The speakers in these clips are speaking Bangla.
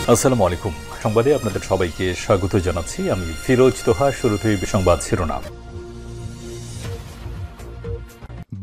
আসসালামু আলাইকুম। সংবাদে আপনাদের সবাইকে স্বাগত জানাচ্ছি। আমি ফিরোজ তোহা। শুরুতেই সংবাদ শিরোনাম।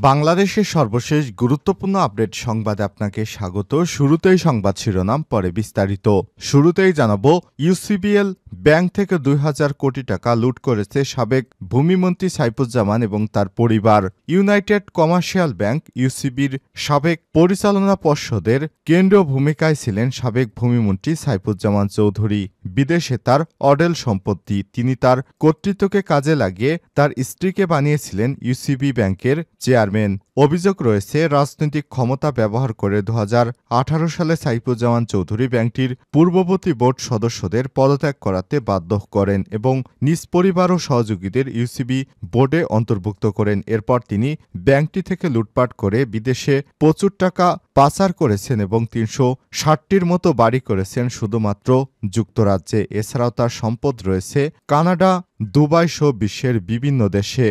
বাংলাদেশের সর্বশেষ গুরুত্বপূর্ণ আপডেট সংবাদে আপনাকে স্বাগত। শুরুতেই সংবাদ শিরোনাম, পরে বিস্তারিত। শুরুতেই জানাবো, ইউসিবিএল ব্যাংক থেকে ২,০০০ কোটি টাকা লুট করেছে সাবেক ভূমিমন্ত্রী সাইফুজ্জামান এবং তার পরিবার। ইউনাইটেড কমার্শিয়াল ব্যাংক ইউসিবির সাবেক পরিচালনা পর্ষদের কেন্দ্রীয় ভূমিকায় ছিলেন সাবেক ভূমিমন্ত্রী সাইফুজ্জামান চৌধুরী। বিদেশে তার অডেল সম্পত্তি। তিনি তার কর্তৃত্বকে কাজে লাগিয়ে তার স্ত্রীকে বানিয়েছিলেন ইউসিবি ব্যাংকের চেয়ারম্যান। অভিযোগ রয়েছে, রাজনৈতিক ক্ষমতা ব্যবহার করে ২০১৮ সালে সাইফুজ্জামান চৌধুরী ব্যাংকটির পূর্ববর্তী বোর্ড সদস্যদের পদত্যাগ করাতে বাধ্য করেন এবং নিজ পরিবার ও সহযোগীদের ইউসিবি বোর্ডে অন্তর্ভুক্ত করেন। এরপর তিনি ব্যাংকটি থেকে লুটপাট করে বিদেশে প্রচুর টাকা পাচার করেছেন এবং ৩৬০টির মতো বাড়ি করেছেন শুধুমাত্র যুক্তরাজ্যে। এছাড়াও তার সম্পদ রয়েছে কানাডা, দুবাই সহ বিশ্বের বিভিন্ন দেশে।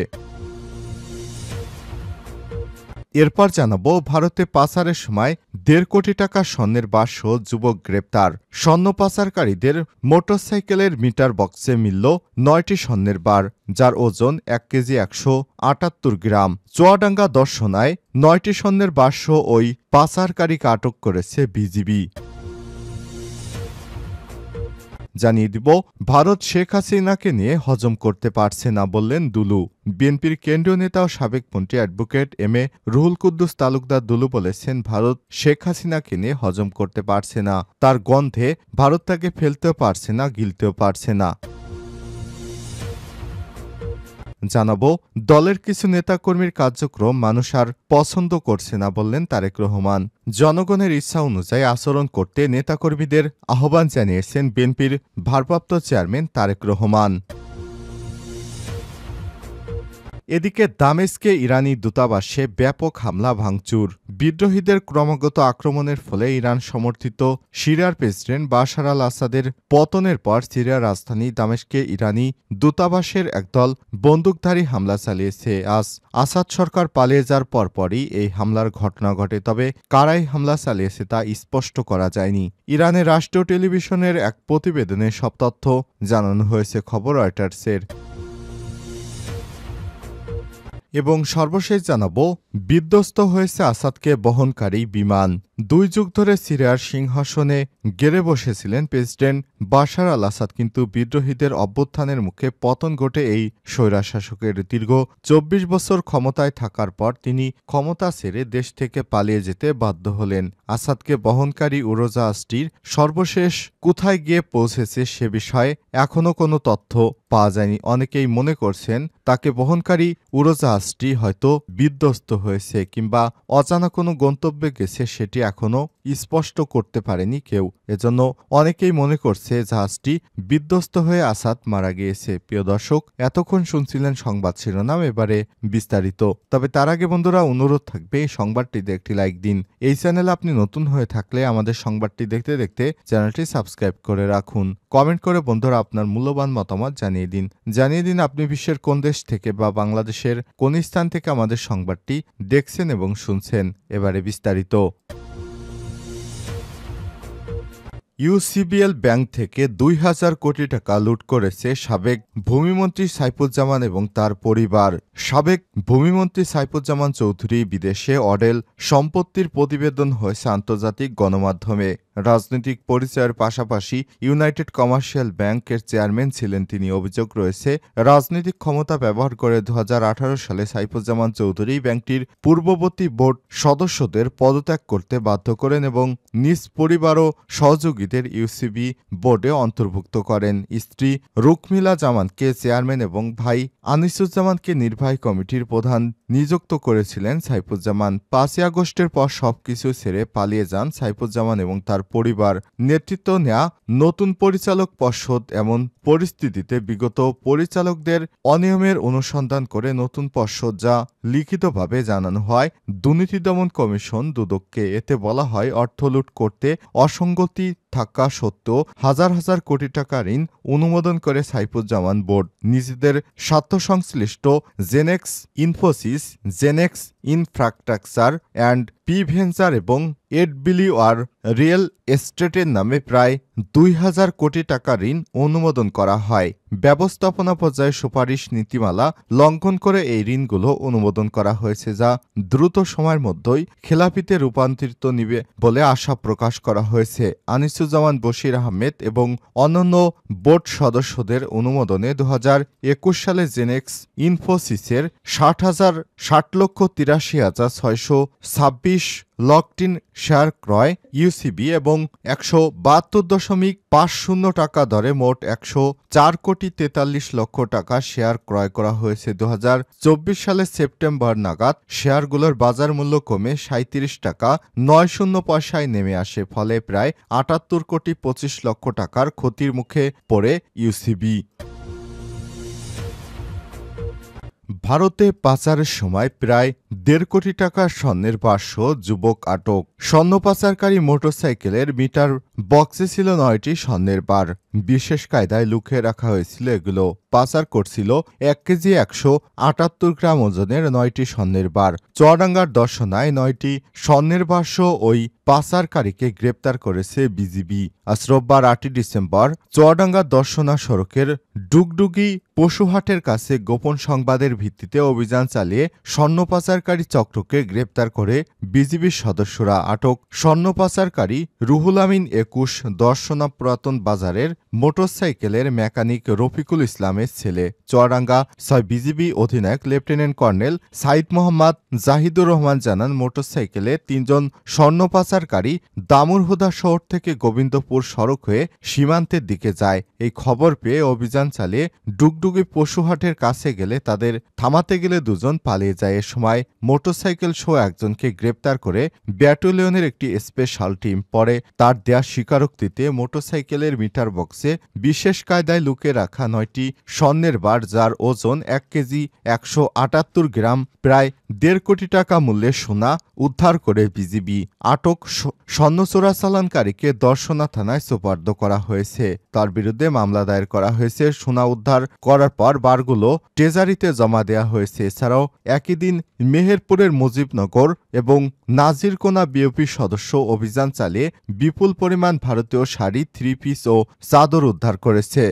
এরপর জানাবো, ভারতে পাচারের সময় ১.৫ কোটি টাকা স্বর্ণের বারসহ যুবক গ্রেপ্তার। স্বর্ণ পাচারকারীদের মোটরসাইকেলের মিটার বক্সে মিলল ৯টি স্বর্ণের বার, যার ওজন ১ কেজি ১৭৮ গ্রাম। চুয়াডাঙ্গা দর্শনায় ৯টি স্বর্ণের বারসহ ওই পাচারকারীকে আটক করেছে বিজিবি। জানিয়ে দিব, ভারত শেখ হাসিনাকে নিয়ে হজম করতে পারছে না বললেন দুলু। বিএনপির কেন্দ্রীয় নেতা ও সাবেক মন্ত্রী advocate M A Ruhul Kuddus Talukdar Dulu বলেছেন, ভারত শেখ হাসিনাকে নিয়ে হজম করতে পারছে না। তার গন্ধে ভারত তাকে ফেলতেও পারছে না, গিলতেও পারছে না। জানাবো, দলের কিছু নেতাকর্মীর কার্যক্রম মানুষ আর পছন্দ করছে না বললেন তারেক রহমান। জনগণের ইচ্ছা অনুযায়ী আচরণ করতে নেতাকর্মীদের আহ্বান জানিয়েছেন বিএনপির ভারপ্রাপ্ত চেয়ারম্যান তারেক রহমান। এদিকে দামেস্কে ইরানি দূতাবাসে ব্যাপক হামলা ভাঙচুর। বিদ্রোহীদের ক্রমাগত আক্রমণের ফলে ইরান সমর্থিত সিরিয়ার প্রেসিডেন্ট বাশার আল আসাদের পতনের পর সিরিয়ার রাজধানী দামেস্কে ইরানি দূতাবাসের একদল বন্দুকধারী হামলা চালিয়েছে। আজ আসাদ সরকার পালিয়ে যাওয়ার পরপরই এই হামলার ঘটনা ঘটে। তবে কারাই হামলা চালিয়েছে তা স্পষ্ট করা যায়নি। ইরানের রাষ্ট্রীয় টেলিভিশনের এক প্রতিবেদনে সব তথ্য জানানো হয়েছে, খবর রয়টার্সের। এবং সর্বশেষ জানাবো, বিধ্বস্ত হয়েছে আসাদকে বহনকারী বিমান। ২ যুগ ধরে সিরিয়ার সিংহাসনে গেড়ে বসেছিলেন প্রেসিডেন্ট বাশার আল আসাদ, কিন্তু বিদ্রোহীদের অভ্যুত্থানের মুখে পতন ঘটে এই স্বৈরাশাসকের। দীর্ঘ ২৪ বছর ক্ষমতায় থাকার পর তিনি ক্ষমতা ছেড়ে দেশ থেকে পালিয়ে যেতে বাধ্য হলেন। আসাদকে বহনকারী উড়োজাহাজটির সর্বশেষ কোথায় গিয়ে পৌঁছেছে সে বিষয়ে এখনও কোনো তথ্য পাওয়া যায়নি। অনেকেই মনে করছেন তাকে বহনকারী উড়োজাহাজটি হয়তো বিধ্বস্ত হয়েছে কিংবা অজানা কোনো গন্তব্যে গেছে, সেটি এখনও স্পষ্ট করতে পারেনি কেউ। এজন্য অনেকেই মনে করছে জাহাজটি বিধ্বস্ত হয়ে আসাদ মারা গিয়েছে। প্রিয় দর্শক, এতক্ষণ শুনছিলেন সংবাদ শিরোনাম, এবারে বিস্তারিত। তবে তার আগে বন্ধুরা, অনুরোধ থাকবে এই সংবাদটিতে একটি লাইক দিন। এই চ্যানেলে আপনি নতুন হয়ে থাকলে আমাদের সংবাদটি দেখতে দেখতে চ্যানেলটি সাবস্ক্রাইব করে রাখুন। কমেন্ট করে বন্ধুরা আপনার মূল্যবান মতামত জানিয়ে দিন আপনি বিশ্বের কোন দেশ থেকে বা বাংলাদেশের কোন স্থান থেকে আমাদের সংবাদটি দেখছেন এবং শুনছেন। এবারে বিস্তারিত। ইউসিবিএল ব্যাংক থেকে ২,০০০ কোটি টাকা লুট করেছে সাবেক ভূমিমন্ত্রী সাইফুজ্জামান এবং তার পরিবার। সাবেক ভূমিমন্ত্রী সাইফুজ্জামান চৌধুরী বিদেশে অডেল সম্পত্তির প্রতিবেদন হয়েছে আন্তর্জাতিক গণমাধ্যমে। রাজনৈতিক পরিচয়ের পাশাপাশি ইউনাইটেড কমার্শিয়াল ব্যাংকের চেয়ারম্যান ছিলেন তিনি। অভিযোগ রয়েছে, রাজনৈতিক ক্ষমতা ব্যবহার করে ২০১৮ সালে সাইফুজ্জামান চৌধুরী ব্যাংকটির পূর্ববর্তী বোর্ড সদস্যদের পদত্যাগ করতে বাধ্য করেন এবং নিজ পরিবার ও সহযোগীদের ইউসিবি বোর্ডে অন্তর্ভুক্ত করেন। স্ত্রী রুকমিলা জামানকে চেয়ারম্যান এবং ভাই আনিসুজ্জামানকে নির্বাহী কমিটির প্রধান নিযুক্ত করেছিলেন সাইফুজ্জামান। ৫ই আগস্টের পর সবকিছু ছেড়ে পালিয়ে যান সাইফুজ্জামান এবং তার পরিবার। নেতৃত্ব নেয়া নতুন পরিচালক পর্ষদ এমন পরিস্থিতিতে বিগত পরিচালকদের অনিয়মের অনুসন্ধান করে নতুন পর্ষদ যা লিখিতভাবে জানানো হয় দুর্নীতি দমন কমিশন দুদককে। এতে বলা হয়, অর্থ লুট করতে অসঙ্গতি থাকা সত্ত্বেও হাজার হাজার কোটি টাকা ঋণ অনুমোদন করে সাইফুজ্জামান বোর্ড। নিজেদের স্বার্থ সংশ্লিষ্ট জেনেক্স ইনফ্রাস্ট্রাকচার অ্যান্ড প্রিভেঞ্চার এবং এডবিলিউআর রিয়েল এস্টেটের নামে প্রায় ২,০০০ কোটি টাকা ঋণ অনুমোদন করা হয়। ব্যবস্থাপনা পর্যায়ে সুপারিশ নীতিমালা লঙ্ঘন করে এই ঋণগুলো অনুমোদন করা হয়েছে, যা দ্রুত সময়ের মধ্যেই খেলাপিতে রূপান্তরিত নিবে বলে আশা প্রকাশ করা হয়েছে। আনিসুজ্জামান বশির আহমেদ এবং অন্যান্য বোর্ড সদস্যদের অনুমোদনে ২০২১ সালে জেনেক্স ইনফোসিসের ৬০,৮৩,৬২৬ লকড-ইন শেয়ার ক্রয় ইউসিবি এবং ১৭২.৫০ টাকা দরে মোট ১০৪,৪৩ লক্ষ টাকা শেয়ার ক্রয় করা হয়েছে। ২০২৪ সালের সেপ্টেম্বর নাগাদ শেয়ারগুলোর বাজার মূল্য কমে ৩৭ টাকা ৯০ পয়সায় নেমে আসে, ফলে প্রায় ৭৮,২৫ লক্ষ টাকার ক্ষতির মুখে পড়ে ইউসিবি। ভারতে পাচারের সময় প্রায় ১.৫ কোটি টাকার স্বর্ণের বাক্স, যুবক আটক। স্বর্ণ পাচারকারী মোটরসাইকেলের মিটার বক্সে ছিল ৯টি স্বর্ণের বার। বিশেষ কায়দায় লুকিয়ে রাখা হয়েছিল এগুলো। পাচার করছিল ১ কেজি ১৭৮ গ্রাম ওজনের ৯টি স্বর্ণের বার। চুয়াডাঙ্গার দর্শনায় ৯টি স্বর্ণের বাক্স ওই পাচারকারীকে গ্রেপ্তার করেছে বিজিবি। আজ রোববার ৮ই ডিসেম্বর চুয়াডাঙ্গার দর্শনা সড়কের ডুগডুগি পশুহাটের কাছে গোপন সংবাদের ভিত্তিতে অভিযান চালিয়ে স্বর্ণ পাচারকারী চক্রকে গ্রেপ্তার করে বিজিবির সদস্যরা। আটক স্বর্ণ পাচারকারী রুহুল আমিন ২১ দর্শনা পুরাতন বাজারের মোটরসাইকেলের মেকানিক রফিকুল ইসলামের ছেলে। চুয়াডাঙ্গা ৬ বিজিবি অধিনায়ক লেফটেন্যান্ট কর্নেল সাইদ মোহাম্মদ জাহিদুর রহমান জানান, মোটরসাইকেলে ৩ জন স্বর্ণ পাচারকারী দামুরহুদা শহর থেকে গোবিন্দপুর সড়ক হয়ে সীমান্তের দিকে যায়। এই খবর পেয়ে অভিযান চালিয়ে ডুগডুগি পশুহাটের কাছে গেলে তাদের থামাতে গেলে দুজন পালিয়ে যায়। এ সময় মোটরসাইকেল সহ একজনকে গ্রেপ্তার করে ব্যাটালিয়নের একটি স্পেশাল টিম। পরে তার দেয়া স্বীকারোক্তিতে মোটরসাইকেলের মিটার বক্সে বিশেষ কায়দায় লুকিয়ে রাখা ৯টি স্বর্ণের বার, যার ওজন ১ কেজি ১৭৮ গ্রাম, প্রায় ১.৫ কোটি টাকা মূল্যের সোনা উদ্ধার করে বিজিবি। আটক স্বর্ণ চোরাচালানকারীকে দর্শনা থানায় সোপর্দ করা হয়েছে। তার বিরুদ্ধে মামলা দায়ের করা হয়েছে। সোনা উদ্ধার করার পর বারগুলো ট্রেজারিতে জমা দেওয়া হয়েছে। এছাড়াও একই দিন মেহেরপুরের মুজিবনগর এবং নাজিরকোনা বিওপি সদস্য অভিযান চালিয়ে বিপুল পরিমাণ ভারতীয় শাড়ি, 3 পিস ও চাদর উদ্ধার করেছে।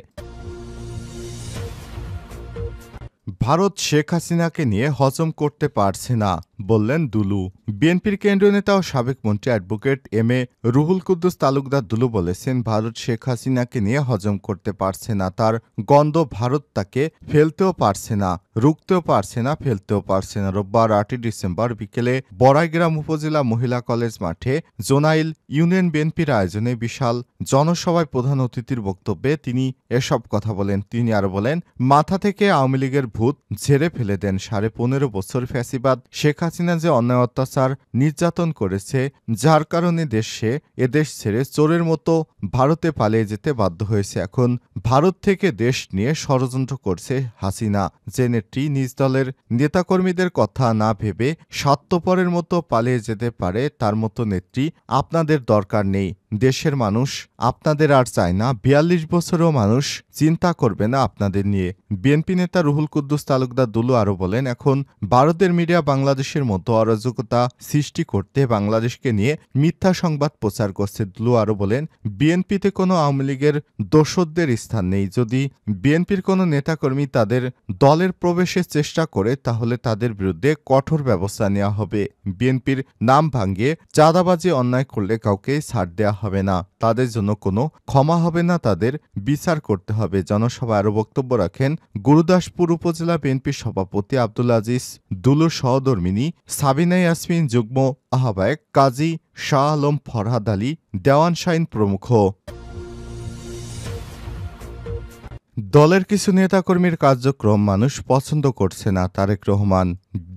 ভারত শেখ হাসিনাকে নিয়ে হজম করতে পারছে না, বললেন দুলু। বিএনপির কেন্দ্রীয় নেতা ও সাবেক মন্ত্রী advocate M A Ruhul Kuddus Talukdar Dulu বলেছেন, ভারত শেখ হাসিনাকে নিয়ে হজম করতে পারছে না। তার গন্ধ ভারত তাকে ফেলতেও পারছে না, রুখতেও পারছে না, ফেলতেও পারছে না। রোববার ৮ই ডিসেম্বর বিকেলে বড়াইগ্রাম উপজেলা মহিলা কলেজ মাঠে জোনাইল ইউনিয়ন বিএনপির আয়োজনে বিশাল জনসভায় প্রধান অতিথির বক্তব্যে তিনি এসব কথা বলেন। তিনি আরো বলেন, মাথা থেকে আওয়ামী লীগের ভূত ঝেড়ে ফেলে দেন। ১৫.৫ বছর ফ্যাসিবাদ শেখ হাসিনা যে অন্যায় অত্যাচার নির্যাতন করেছে, যার কারণে এদেশ ছেড়ে চোরের মতো ভারতে পালিয়ে যেতে বাধ্য হয়েছে। এখন ভারত থেকে দেশ নিয়ে ষড়যন্ত্র করছে হাসিনা। যে নেত্রী নিজ দলের নেতাকর্মীদের কথা না ভেবে স্বার্থপরের মতো পালিয়ে যেতে পারে, তার মতো নেত্রী আপনাদের দরকার নেই। দেশের মানুষ আপনাদের আর চায় না। ৪২ বছরেও মানুষ চিন্তা করবে না আপনাদের নিয়ে। বিএনপি নেতা রুহুল কুদ্দুস তালুকদার দুলু আরও বলেন, এখন ভারতের মিডিয়া বাংলাদেশের মতো অরাজকতা সৃষ্টি করতে বাংলাদেশকে নিয়ে মিথ্যা সংবাদ প্রচার করছে। দুলু আরও বলেন, বিএনপিতে কোনো আওয়ামী লীগের দোসরদের স্থান নেই। যদি বিএনপির কোনো নেতাকর্মী তাদের দলের প্রবেশের চেষ্টা করে, তাহলে তাদের বিরুদ্ধে কঠোর ব্যবস্থা নেওয়া হবে। বিএনপির নাম ভাঙিয়ে চাঁদাবাজি অন্যায় করলে কাউকে ছাড় দেওয়া হবে না, তাদের জন্য কোনো ক্ষমা হবে না, তাদের বিচার করতে হবে। জনসভায় আরও বক্তব্য রাখেন গুরুদাসপুর উপজেলা বিএনপির সভাপতি আব্দুল আজিজ দুলুর সহধর্মিনী সাবিনা ইয়াসমিন, যুগ্ম আহ্বায়ক কাজী শাহ আলম, ফরহাদ আলী, দেওয়ান শাইন প্রমুখ। দলের কিছু নেতাকর্মীর কার্যক্রম মানুষ পছন্দ করছে না। তারেক রহমান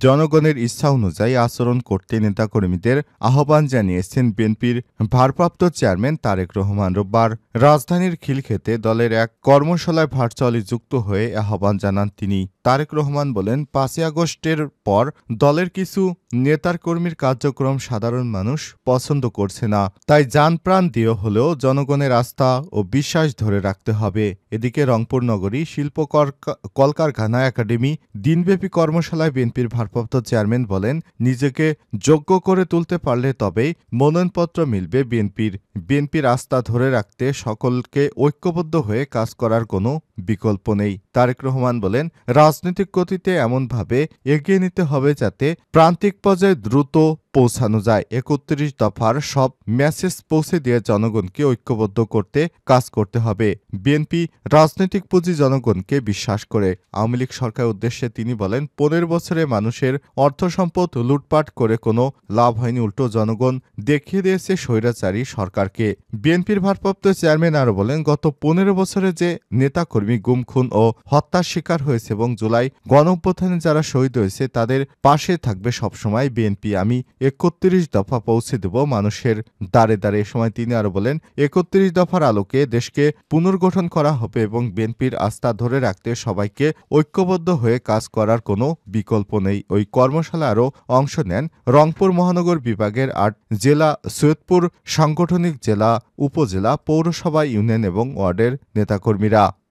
জনগণের ইচ্ছা অনুযায়ী আচরণ করতে নেতাকর্মীদের আহ্বান জানিয়েছেন বিএনপির ভারপ্রাপ্ত চেয়ারম্যান তারেক রহমান। রোববার রাজধানীর খিলক্ষেতে দলের এক কর্মশালায় ভার্চুয়ালি যুক্ত হয়ে আহ্বান জানান তিনি। তারেক রহমান বলেন, ৫ই আগস্টের পর দলের কিছু নেতার কর্মীর কার্যক্রম সাধারণ মানুষ পছন্দ করছে না। তাই জান প্রাণ দিয়ে হলেও জনগণের আস্থা ও বিশ্বাস ধরে রাখতে হবে। এদিকে রংপুর নগরী শিল্প কলকারখানা একাডেমি দিনব্যাপী কর্মশালায় বিএনপির ভারপ্রাপ্ত চেয়ারম্যান বলেন, নিজেকে যোগ্য করে তুলতে পারলে তবেই মনোনয়নপত্র মিলবে বিএনপির আস্থা ধরে রাখতে সকলকে ঐক্যবদ্ধ হয়ে কাজ করার কোনো বিকল্প নেই। তারেক রহমান বলেন, রাজনৈতিক গতিতে এমনভাবে এগিয়ে নিতে হবে যাতে প্রান্তিক পর্যায়ে দ্রুত পৌঁছানো যায়। ৩১ দফার সব মেসেজ পৌঁছে দিয়ে জনগণকে ঐক্যবদ্ধ করতে কাজ করতে হবে। বিএনপি রাজনৈতিক পুঁজি জনগণকে বিশ্বাস করে। আওয়ামী লীগ সরকারের উদ্দেশ্যে তিনি বলেন, ১৫ বছরে মানুষের অর্থ সম্পদ লুটপাট করে কোনো লাভ হয়নি, উল্টো জনগণ দেখিয়ে দিয়েছে স্বৈরাচারী সরকারকে। বিএনপির ভারপ্রাপ্ত চেয়ারম্যান আরও বলেন, গত ১৫ বছরে যে নেতাকর্মী গুম খুন ও হত্যার শিকার হয়েছে এবং জুলাই গণঅভ্যুত্থানে যারা শহীদ হয়েছে তাদের পাশে থাকবে সবসময় বিএনপি। আমি ৩১ দফা পৌঁছে দেব মানুষের দ্বারে দ্বারে। এ সময় তিনি আরও বলেন, ৩১ দফার আলোকে দেশকে পুনর্গঠন করা হবে এবং বিএনপির আস্থা ধরে রাখতে সবাইকে ঐক্যবদ্ধ হয়ে কাজ করার কোনো বিকল্প নেই। ওই কর্মশালায় আরও অংশ নেন রংপুর মহানগর বিভাগের ৮ জেলা, সৈয়দপুর সাংগঠনিক জেলা, উপজেলা, পৌরসভা, ইউনিয়ন এবং ওয়ার্ডের নেতাকর্মীরা।